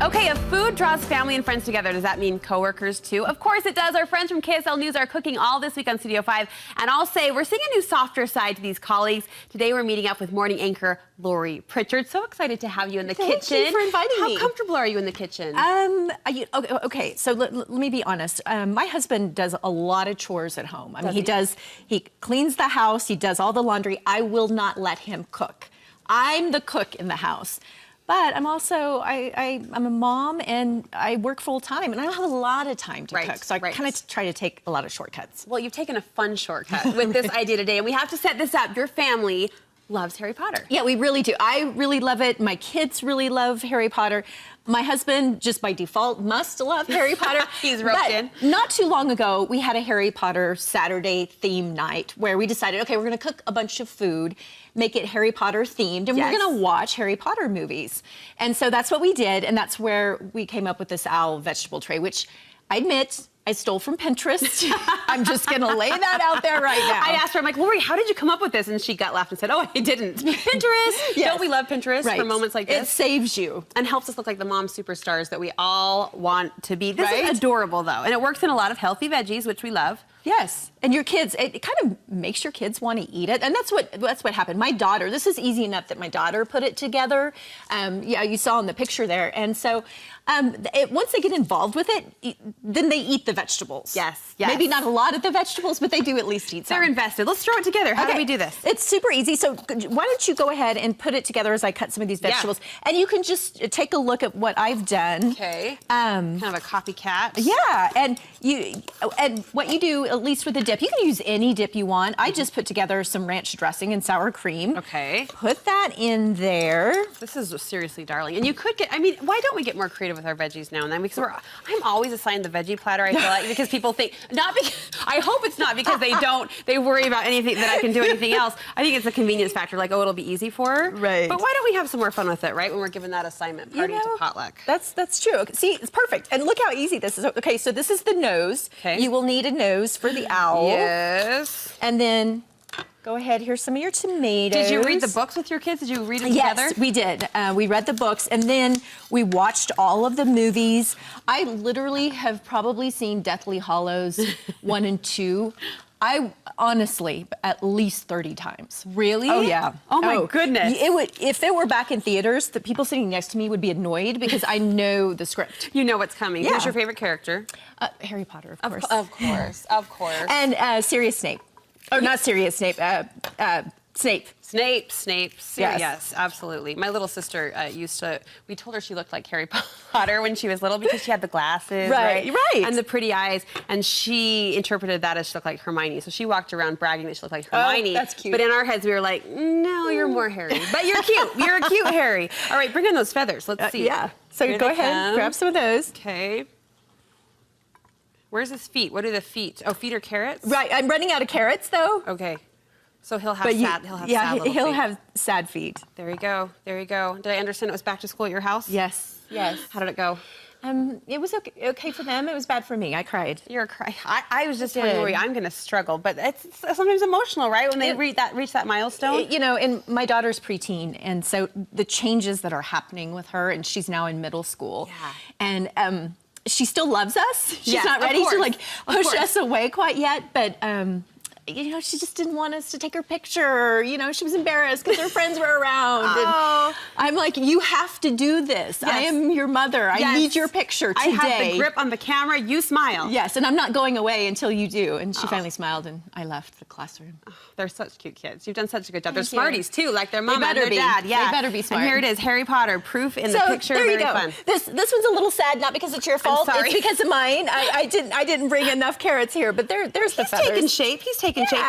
Okay, if food draws family and friends together, does that mean coworkers too? Of course it does. Our friends from KSL News are cooking all this week on Studio 5. And I'll say, we're seeing a new softer side to these colleagues. Today we're meeting up with morning anchor Lori Prichard. So excited to have you in the kitchen. Thank you for inviting me. How comfortable are you in the kitchen? Okay, so let me be honest. My husband does a lot of chores at home. I mean, he cleans the house, he does all the laundry. I will not let him cook. I'm the cook in the house. But I'm also, I'm a mom and I work full time and I don't have a lot of time to cook. So I kind of try to take a lot of shortcuts. Well, you've taken a fun shortcut with this idea today. And we have to set this up. Your family loves Harry Potter. Yeah, we really do. I really love it. My kids really love Harry Potter. My husband, just by default, must love Harry Potter. He's roped in. Not too long ago, we had a Harry Potter Saturday theme night where we decided, okay, we're going to cook a bunch of food, make it Harry Potter themed, and we're going to watch Harry Potter movies. And so that's what we did, and that's where we came up with this owl vegetable tray, which I admit, I stole from Pinterest. I'm just going to lay that out there right now. I asked her, I'm like, Lori, how did you come up with this? And she gut laughed and said, oh, I didn't. Pinterest. Yes. Don't we love Pinterest for moments like this? It saves you. And helps us look like the mom superstars that we all want to be. This is adorable, though. And it works in a lot of healthy veggies, which we love. Yes, and your kids, it kind of makes your kids want to eat it, and that's what happened. My daughter, this is easy enough that my daughter put it together. Yeah, you saw in the picture there, and so once they get involved with it, then they eat the vegetables. Yes. Maybe not a lot of the vegetables, but they do at least eat some. They're invested. Let's throw it together. How do we do this? It's super easy. So why don't you go ahead and put it together as I cut some of these vegetables, and you can just take a look at what I've done. Okay. Kind of a copycat. Yeah, and what you do, at least with a dip, you can use any dip you want. I just put together some ranch dressing and sour cream. Okay. Put that in there. This is seriously darling. And you could get, I mean, why don't we get more creative with our veggies now and then? Because I'm always assigned the veggie platter, I feel like, because people think, not because, I hope it's not because they worry about anything, that I can do anything else. I think it's a convenience factor, like, oh, it'll be easy for her. Right. But why don't we have some more fun with it, right? When we're given that assignment party to potluck. That's true. See, it's perfect. And look how easy this is. Okay, so this is the nose. Okay. You will need a nose for the owl. Yes. And then go ahead, here's some of your tomatoes. Did you read the books with your kids? Did you read them together? Yes, we did. We read the books, and then we watched all of the movies. I literally have probably seen Deathly Hallows 1 and 2. I honestly, at least 30 times. Really? Oh, yeah. Oh, my goodness. It would, if it were back in theaters, the people sitting next to me would be annoyed because I know the script. You know what's coming. Yeah. Who's your favorite character? Harry Potter, of course. Of course, of course. And Sirius Snape. Oh, not Sirius Snape. Snape. Snape. Yes, absolutely. My little sister we told her she looked like Harry Potter when she was little because she had the glasses, right? And the pretty eyes, and she interpreted that as she looked like Hermione. So she walked around bragging that she looked like Hermione. Oh, that's cute. But in our heads, we were like, no, you're more Harry. But you're cute. You're a cute Harry. All right, bring in those feathers. Let's see. Yeah. So go ahead, grab some of those. Okay. Where's his feet? What are the feet? Oh, feet are carrots? Right. I'm running out of carrots, though. Okay. So he'll have sad sad feet. There you go. There you go. Did I understand it was back to school at your house? Yes. Yes. How did it go? It was okay for them. It was bad for me. I cried. You're crying. I was just telling Lori, I'm going to struggle, but it's sometimes emotional, right? When they reach that milestone. You know, and my daughter's preteen, and so the changes that are happening with her, and she's now in middle school. Yeah. And she still loves us. She's not ready to like push us away quite yet, but you know, she just didn't want us to take her picture. You know, she was embarrassed because her friends were around. And I'm like, you have to do this. Yes. I am your mother. I need your picture today. I have the grip on the camera. You smile. Yes, and I'm not going away until you do. And she finally smiled, and I left the classroom. Oh, they're such cute kids. You've done such a good job. They're smarties, too, like their mama and their dad. Yeah. They better be smart. And here it is, Harry Potter, proof in the picture. There you go. Fun. This one's a little sad, not because it's your fault. It's because of mine. I didn't bring enough carrots here, but there's the feathers. He's taking shape. He's taking shape.